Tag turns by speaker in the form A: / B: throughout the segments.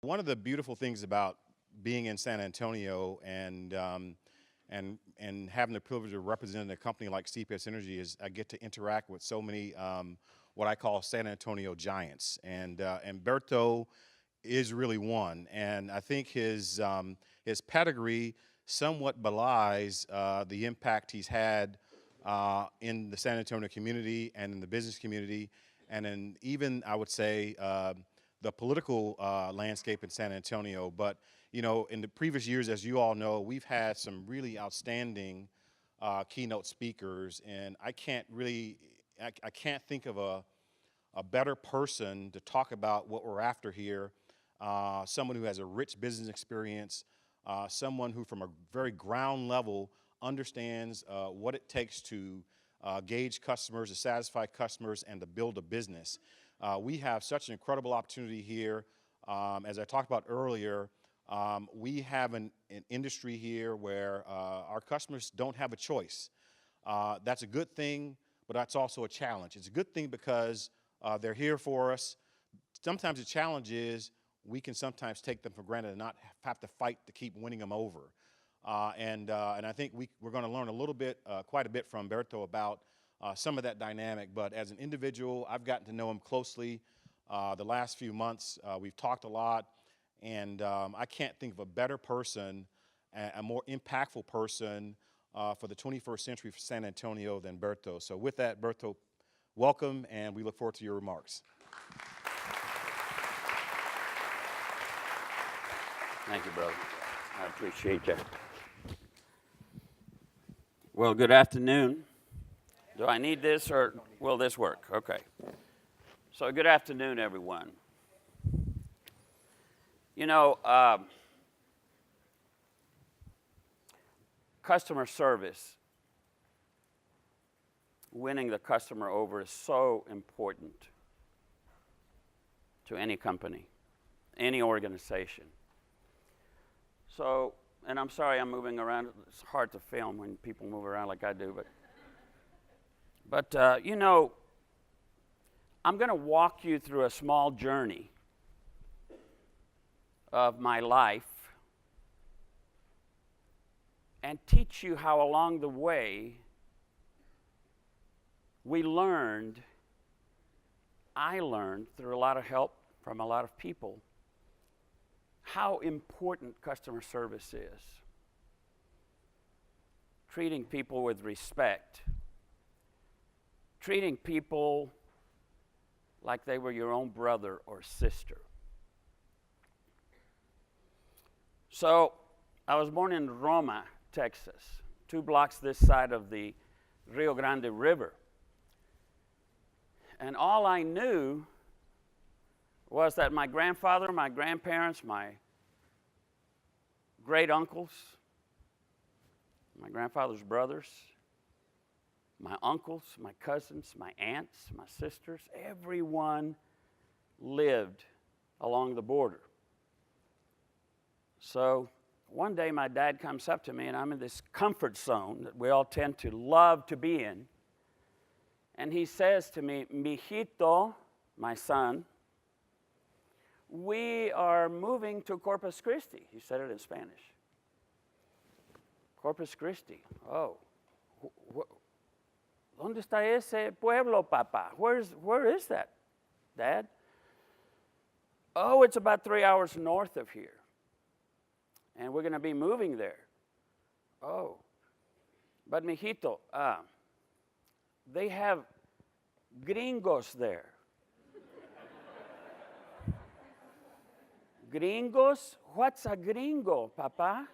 A: One of the beautiful things about being in San Antonio and having the privilege of representing a company like CPS Energy is I get to interact with so many what I call San Antonio giants, and Berto is really one. And I think his pedigree somewhat belies the impact he's had in the San Antonio community and in the business community, and in even I would say the political landscape in San Antonio. But you know, in the previous years, as you all know, we've had some really outstanding keynote speakers, and I can't think of a better person to talk about what we're after here. Someone who has a rich business experience, someone who from a very ground level understands what it takes to gauge customers, to satisfy customers, and to build a business. We have such an incredible opportunity here. As I talked about earlier, we have an industry here where our customers don't have a choice. That's a good thing, but that's also a challenge. It's a good thing because they're here for us. Sometimes the challenge is we can sometimes take them for granted and not have to fight to keep winning them over. And I think we're going to learn a little bit, quite a bit from Berto about some of that dynamic. But as an individual, I've gotten to know him closely the last few months. We've talked a lot, and I can't think of a better person, a more impactful person for the 21st century for San Antonio than Berto. So with that, Berto, welcome, and we look forward to your remarks.
B: Thank you, brother. I appreciate that. Well, good afternoon. Do I need this or will this work? Okay. So good afternoon, everyone. You know, customer service, winning the customer over is so important to any company, any organization. So, and I'm sorry I'm moving around. It's hard to film when people move around like I do, but you know, I'm going to walk you through a small journey of my life and teach you how along the way I learned through a lot of help from a lot of people, how important customer service is. Treating people with respect. Treating people like they were your own brother or sister. So, I was born in Roma, Texas, 2 blocks this side of the Rio Grande River. And all I knew was that my grandfather, my grandparents, my great uncles, my grandfather's brothers, my uncles, my cousins, my aunts, my sisters, everyone lived along the border. So one day my dad comes up to me, and I'm in this comfort zone that we all tend to love to be in. And he says to me, "Mijito," my son, "we are moving to Corpus Christi." He said it in Spanish. Corpus Christi. Oh. ¿Dónde está ese pueblo, papá? Where is that, Dad? Oh, it's about 3 hours north of here. And we're going to be moving there. Oh. But, mijito, they have gringos there. Gringos? What's a gringo, Papa?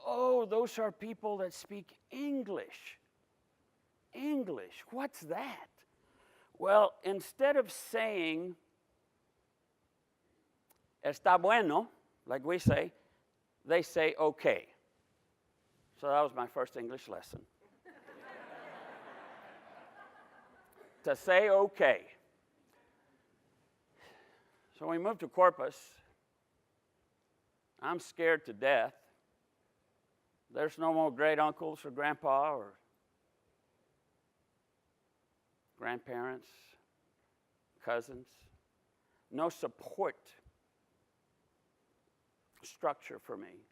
B: Oh, those are people that speak English. English, what's that? Well, instead of saying, está bueno, like we say, they say, okay. So that was my first English lesson. To say okay. So we moved to Corpus. I'm scared to death. There's no more great uncles or grandpa or grandparents, cousins. No support structure for me.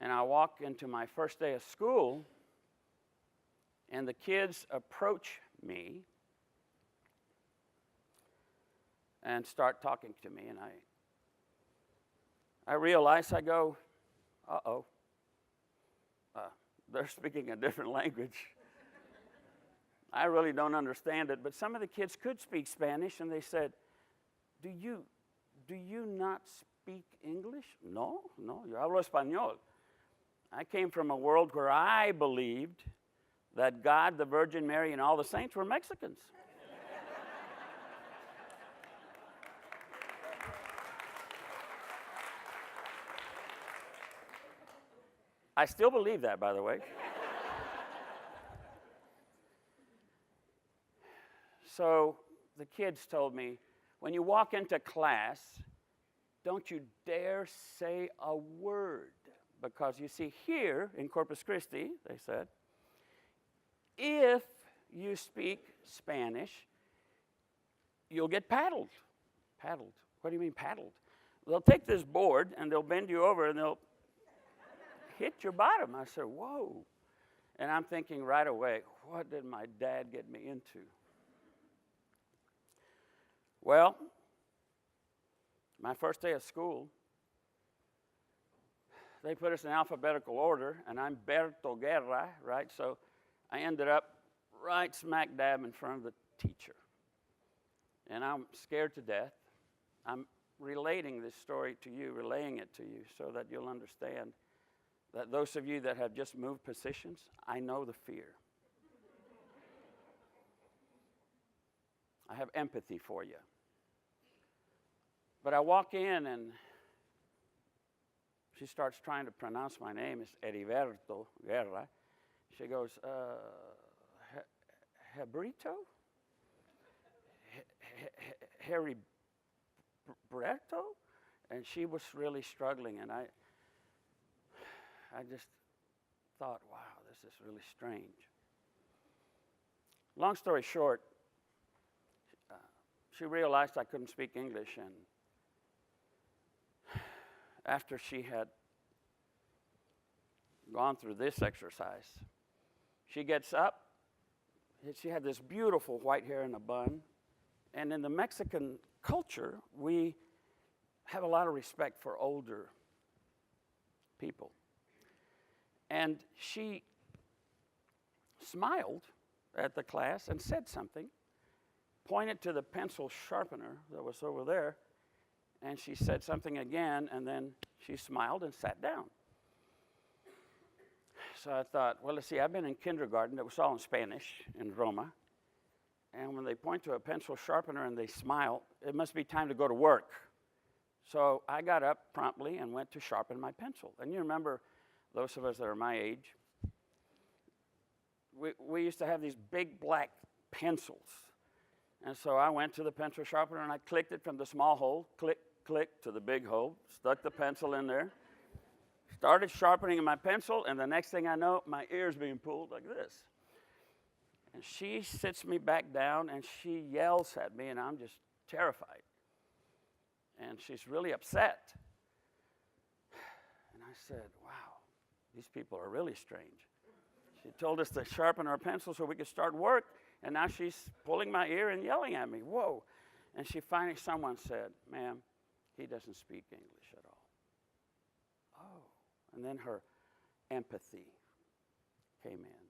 B: And I walk into my first day of school, and the kids approach me and start talking to me. And I realize, I go, uh-oh, they're speaking a different language. I really don't understand it, but some of the kids could speak Spanish, and they said, do you not speak English? No, yo hablo español. I came from a world where I believed that God, the Virgin Mary, and all the saints were Mexicans. I still believe that, by the way. So the kids told me, when you walk into class, don't you dare say a word. Because you see, here in Corpus Christi, they said, if you speak Spanish, you'll get paddled. Paddled. What do you mean paddled? They'll take this board and they'll bend you over and they'll hit your bottom. I said, whoa. And I'm thinking right away, what did my dad get me into? Well, my first day of school, they put us in alphabetical order, and I'm Berto Guerra, right? So I ended up right smack dab in front of the teacher. And I'm scared to death. I'm relating this story to you, relaying it to you, so that you'll understand that those of you that have just moved positions, I know the fear. I have empathy for you. But I walk in, and she starts trying to pronounce my name. It's Heriberto, Guerra. She goes, Heriberto? Heriberto? And she was really struggling, and I just thought, wow, this is really strange. Long story short, she realized I couldn't speak English, and after she had gone through this exercise, she gets up. She had this beautiful white hair in a bun. And in the Mexican culture, we have a lot of respect for older people. And she smiled at the class and said something, pointed to the pencil sharpener that was over there, and she said something again, and then she smiled and sat down. So I thought, well, let's see, I've been in kindergarten. It was all in Spanish in Roma. And when they point to a pencil sharpener and they smile, it must be time to go to work. So I got up promptly and went to sharpen my pencil. And you remember, those of us that are my age, we used to have these big black pencils. And so I went to the pencil sharpener and I clicked it from the small hole, click, click, to the big hole, stuck the pencil in there, started sharpening my pencil, and the next thing I know, my ear's being pulled like this. And she sits me back down and she yells at me, and I'm just terrified. And she's really upset. And I said, wow, these people are really strange. She told us to sharpen our pencil so we could start work, and now she's pulling my ear and yelling at me. Whoa. And finally, someone said, ma'am, he doesn't speak English at all. Oh. And then her empathy came in.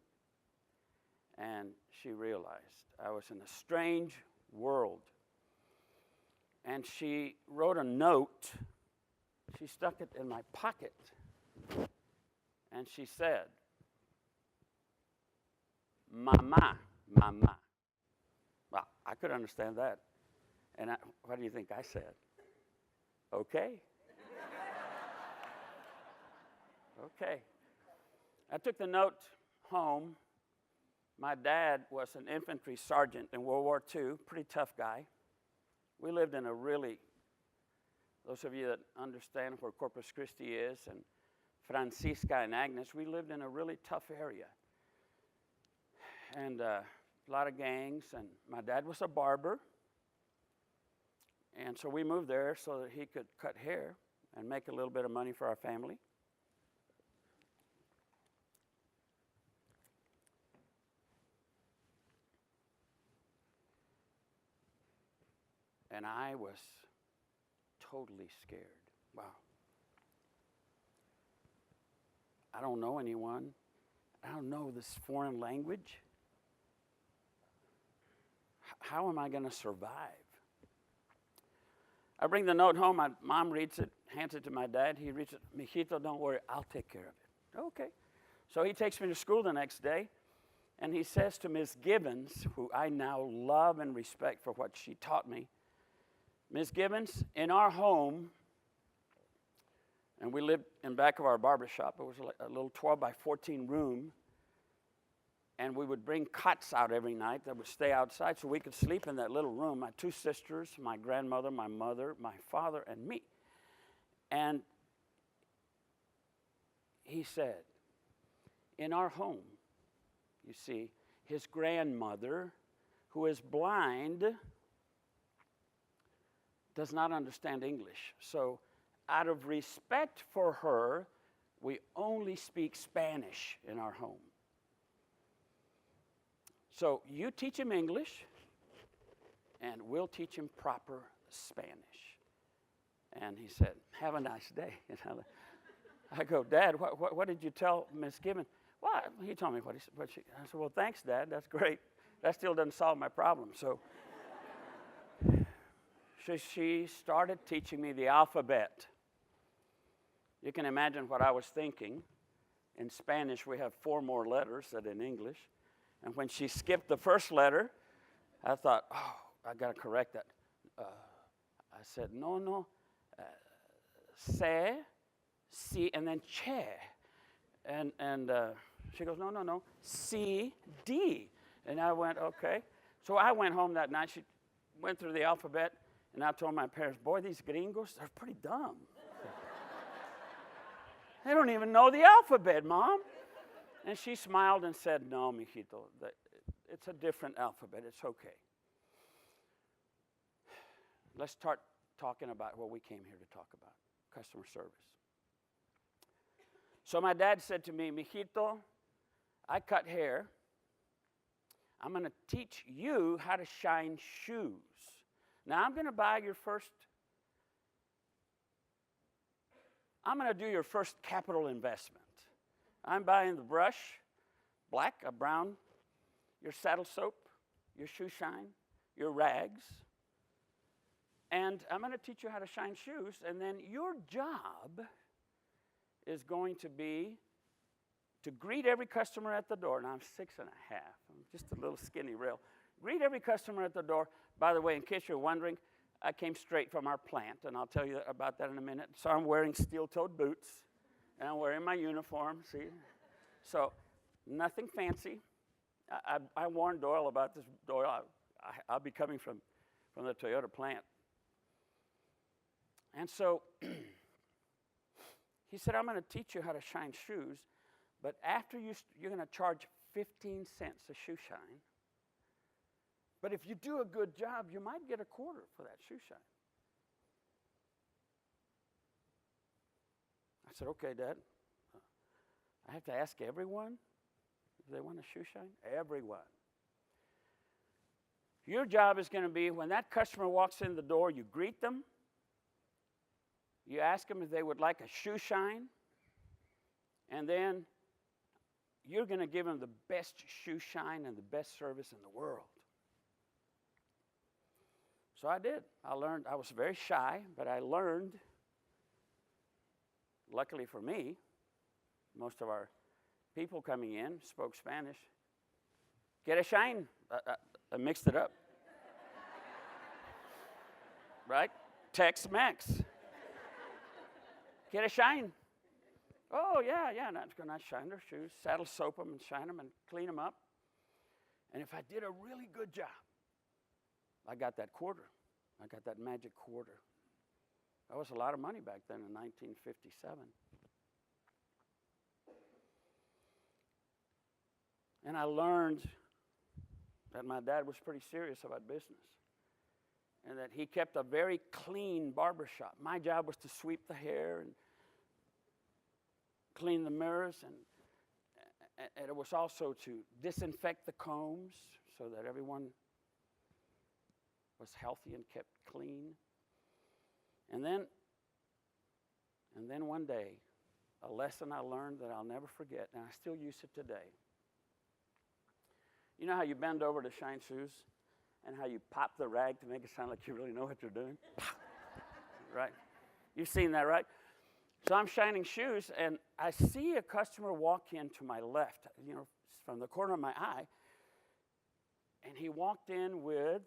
B: And she realized I was in a strange world. And she wrote a note. She stuck it in my pocket. And she said, Mama, Mama. Well, I could understand that. And what do you think I said? Okay. Okay. I took the note home. My dad was an infantry sergeant in World War II, pretty tough guy. We lived in a really, those of you that understand where Corpus Christi is, and Francisca and Agnes, we lived in a really tough area. And a lot of gangs, and my dad was a barber. And so we moved there so that he could cut hair. and make a little bit of money for our family. And I was totally scared. Wow. I don't know anyone. I don't know this foreign language. How am I going to survive? I bring the note home. My mom reads it, hands it to my dad. He reads it. Mijito, don't worry. I'll take care of it. Okay. So he takes me to school the next day, and he says to Miss Gibbons, who I now love and respect for what she taught me, Miss Gibbons, in our home, and we lived in back of our barber shop. It was a little 12 by 14 room. And we would bring cots out every night that would stay outside so we could sleep in that little room. My two sisters, my grandmother, my mother, my father, and me. And he said, in our home, you see, his grandmother, who is blind, does not understand English. So out of respect for her, we only speak Spanish in our home. So you teach him English, and we'll teach him proper Spanish. And he said, have a nice day. I go, Dad, what did you tell Miss Gibbons? Well, he told me what she. I said, well, thanks, Dad. That's great. That still doesn't solve my problem. So she started teaching me the alphabet. You can imagine what I was thinking. In Spanish, we have 4 more letters than in English. And when she skipped the first letter, I thought, oh, I got to correct that. I said, no, se, si, and then che. And she goes, no, C, D. And I went, okay. So I went home that night. She went through the alphabet, and I told my parents, boy, these gringos, they're pretty dumb. They don't even know the alphabet, Mom. And she smiled and said, no, mijito, it's a different alphabet. It's okay. Let's start talking about what we came here to talk about, customer service. So my dad said to me, mijito, I cut hair. I'm going to teach you how to shine shoes. Now, I'm going to do your first capital investment. I'm buying the brush, black, a brown, your saddle soap, your shoe shine, your rags. And I'm going to teach you how to shine shoes. And then your job is going to be to greet every customer at the door. Now, I'm 6.5. I'm just a little skinny rail. Greet every customer at the door. By the way, in case you're wondering, I came straight from our plant, and I'll tell you about that in a minute. So I'm wearing steel-toed boots. And I'm wearing my uniform, see? So, nothing fancy. I warned Doyle about this. Doyle, I'll be coming from the Toyota plant. And so, he said, I'm going to teach you how to shine shoes, but after you're going to charge 15 cents a shoe shine. But if you do a good job, you might get a quarter for that shoe shine. I said, okay, Dad. I have to ask everyone if they want a shoe shine? Everyone. Your job is going to be when that customer walks in the door, you greet them. You ask them if they would like a shoe shine. And then you're going to give them the best shoe shine and the best service in the world. So I did. I learned. I was very shy, but I learned. Luckily for me, most of our people coming in spoke Spanish. Get a shine. I mixed it up. Right? Tex-Mex. Get a shine. Oh, yeah, that's going to shine their shoes, saddle soap them and shine them and clean them up. And if I did a really good job, I got that quarter. I got that magic quarter. That was a lot of money back then in 1957. And I learned that my dad was pretty serious about business. and that he kept a very clean barber shop. My job was to sweep the hair and clean the mirrors, and it was also to disinfect the combs so that everyone was healthy and kept clean. And then one day, a lesson I learned that I'll never forget, and I still use it today. You know how you bend over to shine shoes, and how you pop the rag to make it sound like you really know what you're doing? Right? You've seen that, right? So I'm shining shoes, and I see a customer walk in to my left, from the corner of my eye, and he walked in with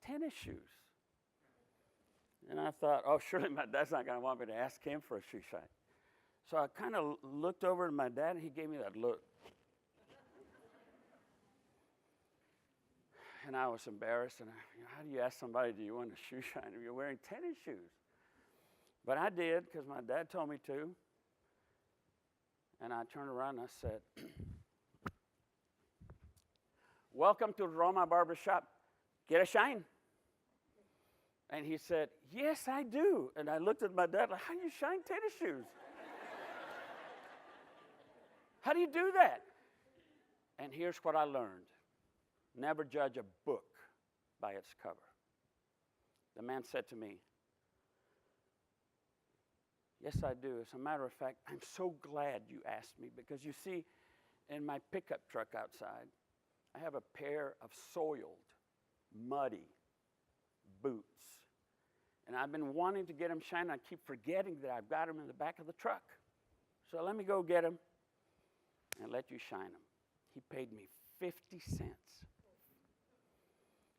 B: tennis shoes. And I thought, oh, surely my dad's not going to want me to ask him for a shoe shine. So I kind of looked over at my dad, and he gave me that look. And I was embarrassed, and how do you ask somebody, do you want a shoe shine if you're wearing tennis shoes? But I did, because my dad told me to. And I turned around and I said, welcome to Roma Barbershop. Get a shine? And he said, yes, I do. And I looked at my dad like, how do you shine tennis shoes? How do you do that? And here's what I learned. Never judge a book by its cover. The man said to me, yes, I do. As a matter of fact, I'm so glad you asked me, because you see, in my pickup truck outside, I have a pair of soiled, muddy boots. And I've been wanting to get them shined. I keep forgetting that I've got them in the back of the truck. So let me go get them and let you shine them. He paid me 50 cents.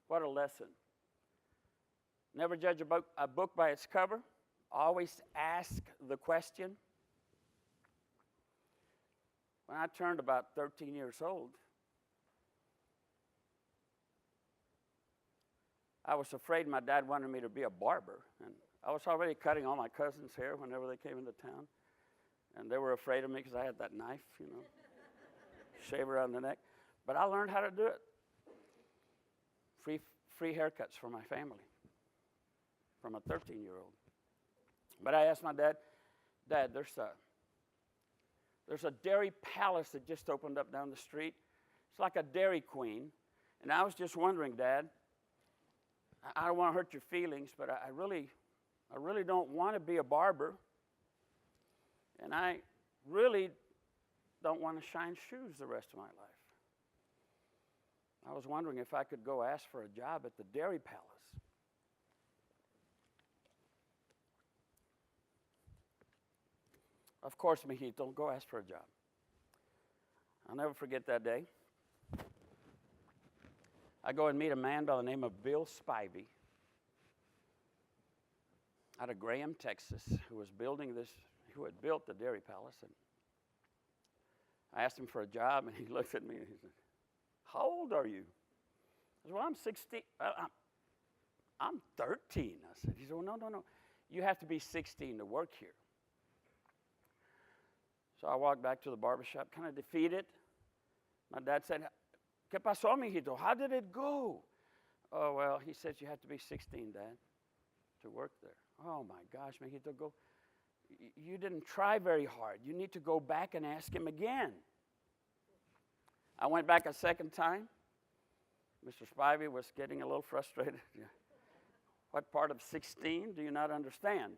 B: What a lesson. Never judge a book by its cover. Always ask the question. When I turned about 13 years old, I was afraid my dad wanted me to be a barber. And I was already cutting all my cousins' hair whenever they came into town. And they were afraid of me because I had that knife, shave around the neck. But I learned how to do it. Free haircuts for my family from a 13-year-old. But I asked my dad, Dad, there's a dairy palace that just opened up down the street. It's like a Dairy Queen. And I was just wondering, Dad, I don't want to hurt your feelings, but I really don't want to be a barber. And I really don't want to shine shoes the rest of my life. I was wondering if I could go ask for a job at the Dairy Palace. Of course, mijito, go ask for a job. I'll never forget that day. I go and meet a man by the name of Bill Spivey out of Graham, Texas, who had built the Dairy Palace. And I asked him for a job, and he looked at me and he said, how old are you? I said, well, I'm 16. I'm 13. I said, he said, well, no. You have to be 16 to work here. So I walked back to the barbershop, kind of defeated. My dad said, ¿Qué pasó, mijito? How did it go? Oh, well, he says you have to be 16, Dad, to work there. Oh, my gosh, mijito, go. You didn't try very hard. You need to go back and ask him again. I went back a second time. Mr. Spivey was getting a little frustrated. What part of 16 do you not understand?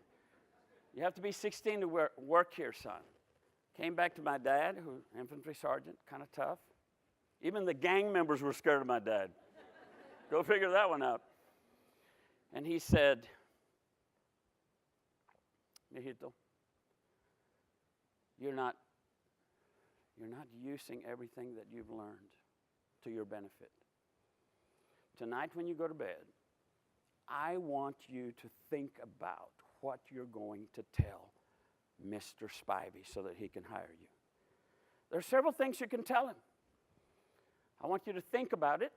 B: You have to be 16 to work here, son. Came back to my dad, who infantry sergeant, kind of tough. Even the gang members were scared of my dad. Go figure that one out. And he said, mijito, you're not using everything that you've learned to your benefit. Tonight when you go to bed, I want you to think about what you're going to tell Mr. Spivey so that he can hire you. There are several things you can tell him. I want you to think about it.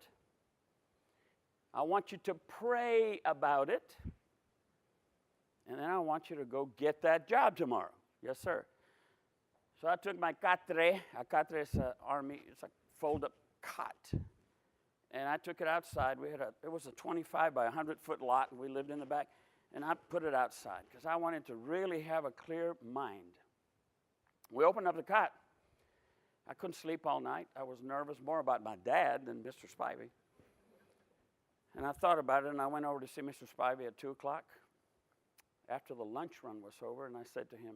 B: I want you to pray about it. And then I want you to go get that job tomorrow. Yes, sir. So I took my catre. A catre is an army, it's a fold-up cot. And I took it outside. It was a 25 by 100-foot lot, and we lived in the back. And I put it outside because I wanted to really have a clear mind. We opened up the cot. I couldn't sleep all night. I was nervous more about my dad than Mr. Spivey. And I thought about it, and I went over to see Mr. Spivey at 2 o'clock after the lunch run was over, and I said to him,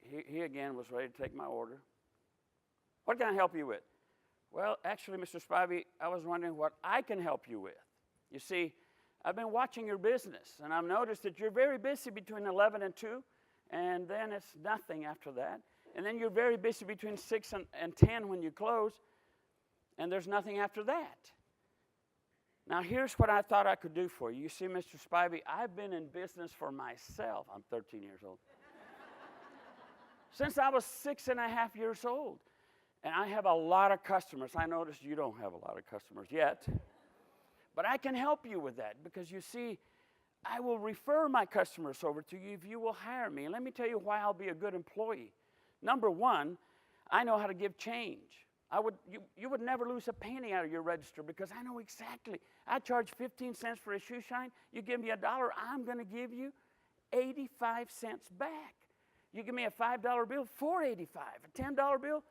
B: he again was ready to take my order. What can I help you with? Well, actually, Mr. Spivey, I was wondering what I can help you with. You see, I've been watching your business, and I've noticed that you're very busy between 11 and 2, and then it's nothing after that. And then you're very busy between 6 and 10 when you close, and there's nothing after that. Now, here's what I thought I could do for you. You see, Mr. Spivey, I've been in business for myself. I'm 13 years old. Since I was 6.5 years old. And I have a lot of customers. I noticed you don't have a lot of customers yet. But I can help you with that because, you see, I will refer my customers over to you if you will hire me. And let me tell you why I'll be a good employee. Number one, I know how to give change. You would never lose a penny out of your register because I know exactly. I charge 15 cents for a shoe shine. You give me $1, I'm going to give you 85 cents back. You give me a $5 bill, $4.85. A $10 bill,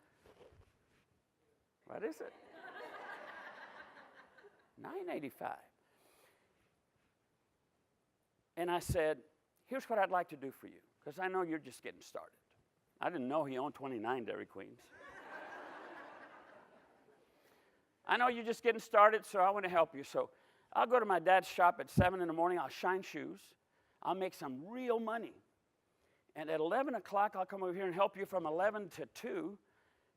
B: what is it? $9.85. And I said, here's what I'd like to do for you, because I know you're just getting started. I didn't know he owned 29 Dairy Queens. I know you're just getting started, so I want to help you. So I'll go to my dad's shop at 7 in the morning. I'll shine shoes. I'll make some real money. And at 11 o'clock, I'll come over here and help you from 11 to 2.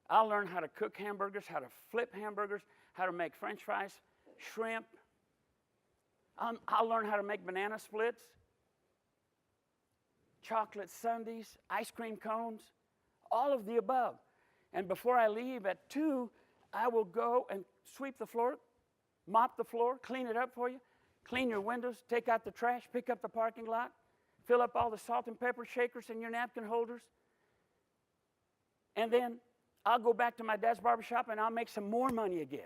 B: I'll learn how to cook hamburgers, how to flip hamburgers, how to make French fries, shrimp. I'll learn how to make banana splits, chocolate sundaes, ice cream cones, all of the above. And before I leave at 2, I will go and sweep the floor, mop the floor, clean it up for you, clean your windows, take out the trash, pick up the parking lot, fill up all the salt and pepper shakers in your napkin holders. And then I'll go back to my dad's barbershop and I'll make some more money again.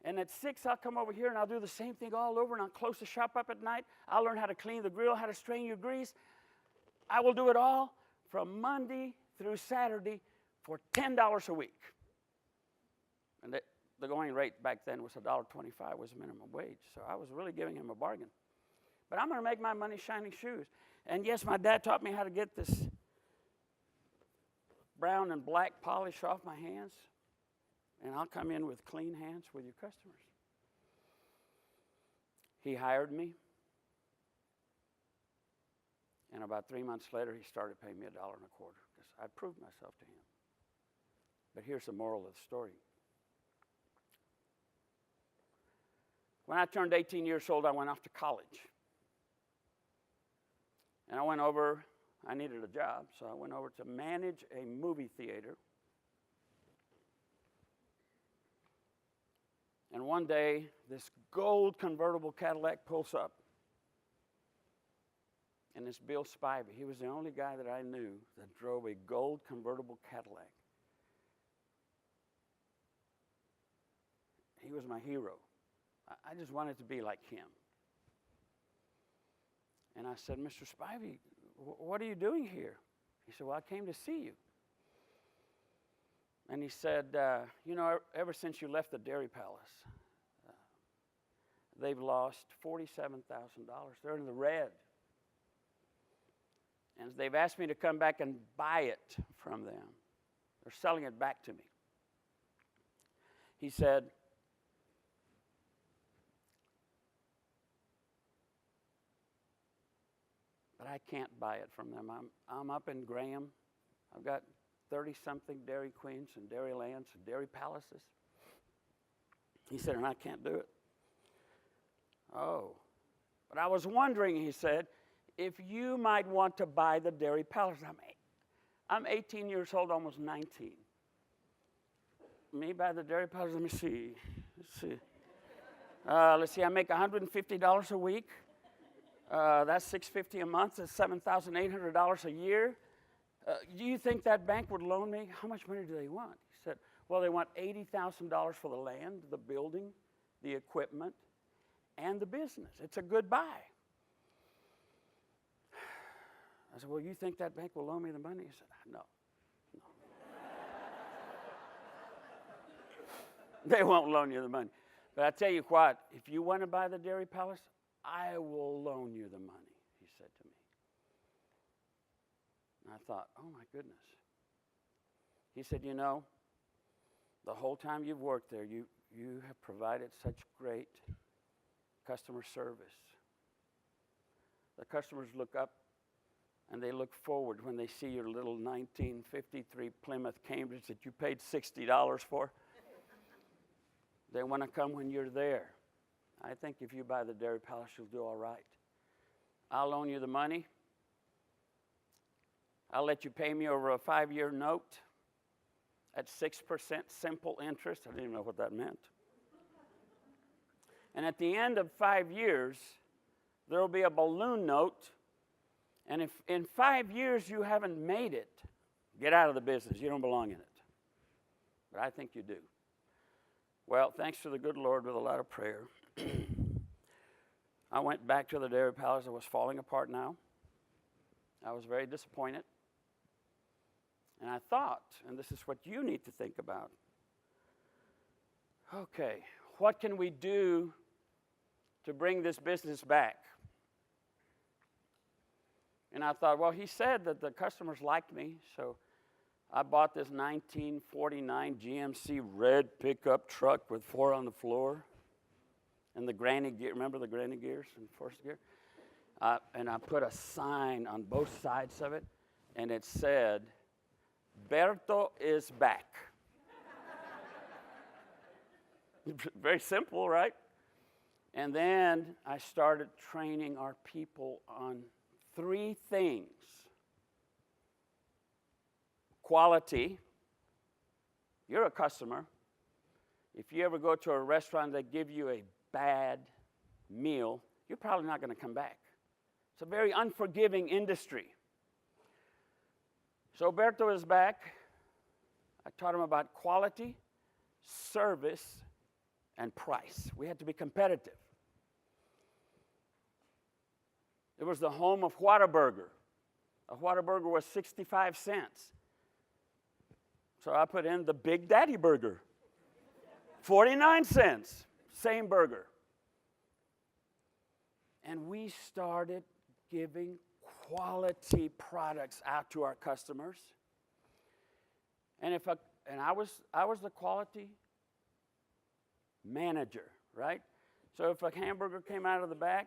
B: And at 6, I'll come over here and I'll do the same thing all over, and I'll close the shop up at night. I'll learn how to clean the grill, how to strain your grease. I will do it all from Monday through Saturday for $10 a week. And the going rate back then was $1.25 was minimum wage, so I was really giving him a bargain. But I'm going to make my money shining shoes. And yes, my dad taught me how to get this brown and black polish off my hands, and I'll come in with clean hands with your customers. He hired me, and about 3 months later, he started paying me $1.25 because I proved myself to him. But here's the moral of the story. When I turned 18 years old, I went off to college. And I went over, I needed a job, so I went over to manage a movie theater. And one day, this gold convertible Cadillac pulls up. And it's Bill Spivey. He was the only guy that I knew that drove a gold convertible Cadillac. He was my hero. I just wanted to be like him. And I said, Mr. Spivey, what are you doing here? He said, well, I came to see you. And he said, you know, ever since you left the Dairy Palace, they've lost $47,000. They're in the red. And they've asked me to come back and buy it from them. They're selling it back to me. He said, but I can't buy it from them. I'm up in Graham. I've got 30-something Dairy Queens and Dairy Lands and Dairy Palaces. He said, and I can't do it. Oh, but I was wondering, he said, if you might want to buy the Dairy Palace. I'm 18 years old, almost 19. Me buy the Dairy Palace, let me see. Let's see, I make $150 a week. That's $650 a month. That's $7,800 a year. Do you think that bank would loan me? How much money do they want? He said, well, they want $80,000 for the land, the building, the equipment, and the business. It's a good buy. I said, well, you think that bank will loan me the money? He said, no. They won't loan you the money. But I tell you what, if you want to buy the Dairy Palace, I will loan you the money, he said to me. And I thought, oh my goodness. He said, you know, the whole time you've worked there, you have provided such great customer service. The customers look up and they look forward when they see your little 1953 Plymouth Cambridge that you paid $60 for. They want to come when you're there. I think if you buy the Dairy Palace, you'll do all right. I'll loan you the money. I'll let you pay me over a 5-year note at 6% simple interest. I didn't even know what that meant. And at the end of 5 years, there will be a balloon note. And if in 5 years you haven't made it, get out of the business. You don't belong in it. But I think you do. Well, thanks to the good Lord with a lot of prayer, I went back to the Dairy Palace. It was falling apart now. I was very disappointed. And I thought, and this is what you need to think about, okay, what can we do to bring this business back? And I thought, well, he said that the customers liked me, so I bought this 1949 GMC red pickup truck with 4 on the floor and the granny gear. Remember the granny gears in first gear? And I put a sign on both sides of it, and it said, Berto is back. Very simple, right? And then I started training our people on 3 things. Quality. You're a customer. If you ever go to a restaurant that give you a bad meal, you're probably not going to come back. It's a very unforgiving industry. So Berto is back. I taught him about quality, service, and price. We had to be competitive. It was the home of Whataburger. A Whataburger was 65 cents. So I put in the Big Daddy Burger. 49 cents, same burger. And we started giving quality products out to our customers. And I was the quality manager, right? So if a hamburger came out of the back,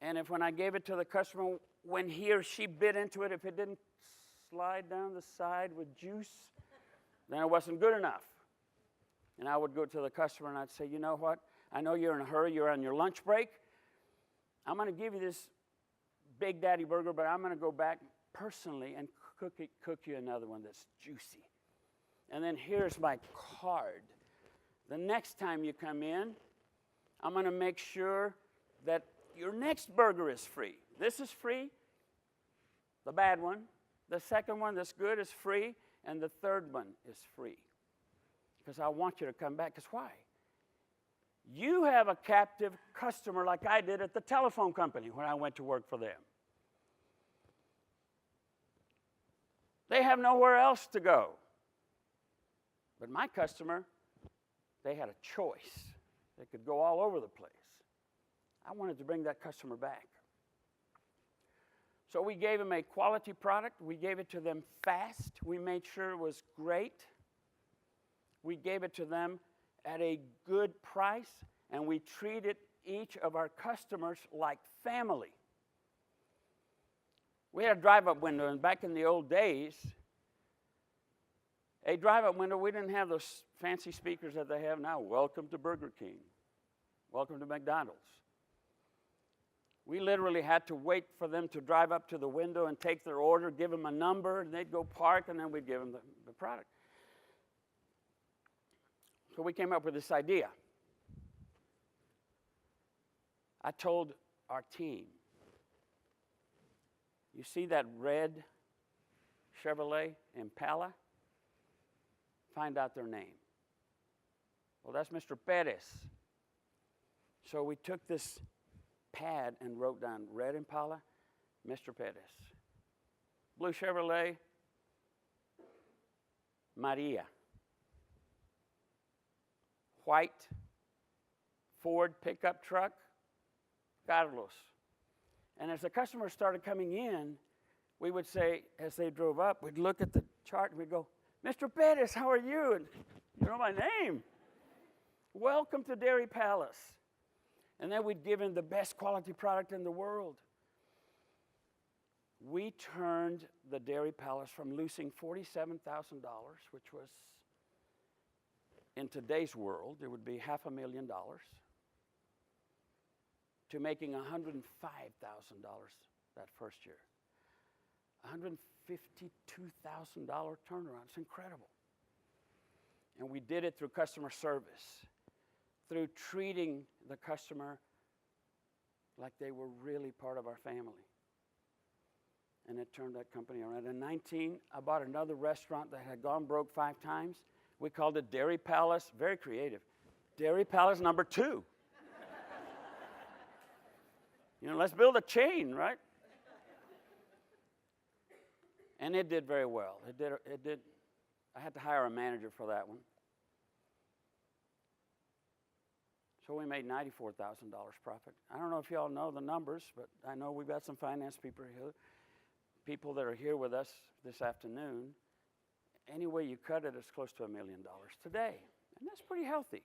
B: and when I gave it to the customer, when he or she bit into it, if it didn't slide down the side with juice, then it wasn't good enough. And I would go to the customer and I'd say, you know what? I know you're in a hurry. You're on your lunch break. I'm going to give you this Big Daddy burger, but I'm going to go back personally and cook you another one that's juicy. And then here's my card. The next time you come in, I'm going to make sure that your next burger is free. This is free, the bad one. The second one that's good is free, and the third one is free. Because I want you to come back. Because why? You have a captive customer like I did at the telephone company when I went to work for them. They have nowhere else to go. But my customer, they had a choice. They could go all over the place. I wanted to bring that customer back. So we gave them a quality product. We gave it to them fast. We made sure it was great. We gave it to them at a good price, and we treated each of our customers like family. We had a drive-up window, and back in the old days, a drive-up window, we didn't have those fancy speakers that they have now. Welcome to Burger King. Welcome to McDonald's. We literally had to wait for them to drive up to the window and take their order, give them a number, and they'd go park, and then we'd give them the product. So we came up with this idea. I told our team, you see that red Chevrolet Impala? Find out their name. Well, that's Mr. Perez. So we took this pad and wrote down red Impala, Mr. Perez. Blue Chevrolet, Maria. White Ford pickup truck, Carlos. And as the customers started coming in, we would say, as they drove up, we'd look at the chart and we'd go, Mr. Perez, how are you? And you know my name. Welcome to Dairy Palace. And then we'd give him the best quality product in the world. We turned the Dairy Palace from losing $47,000, which was, in today's world, it would be $500,000, to making $105,000 that first year. $152,000 turnaround. It's incredible. And we did it through customer service, through treating the customer like they were really part of our family. And it turned that company around. In 19, I bought another restaurant that had gone broke 5 times. We called it Dairy Palace, very creative, Dairy Palace number 2. Let's build a chain, right? And it did very well. It did. I had to hire a manager for that one. So we made $94,000 profit. I don't know if you all know the numbers, but I know we've got some finance people here, people that are here with us this afternoon. Any way you cut it, it's close to $1 million today. And that's pretty healthy.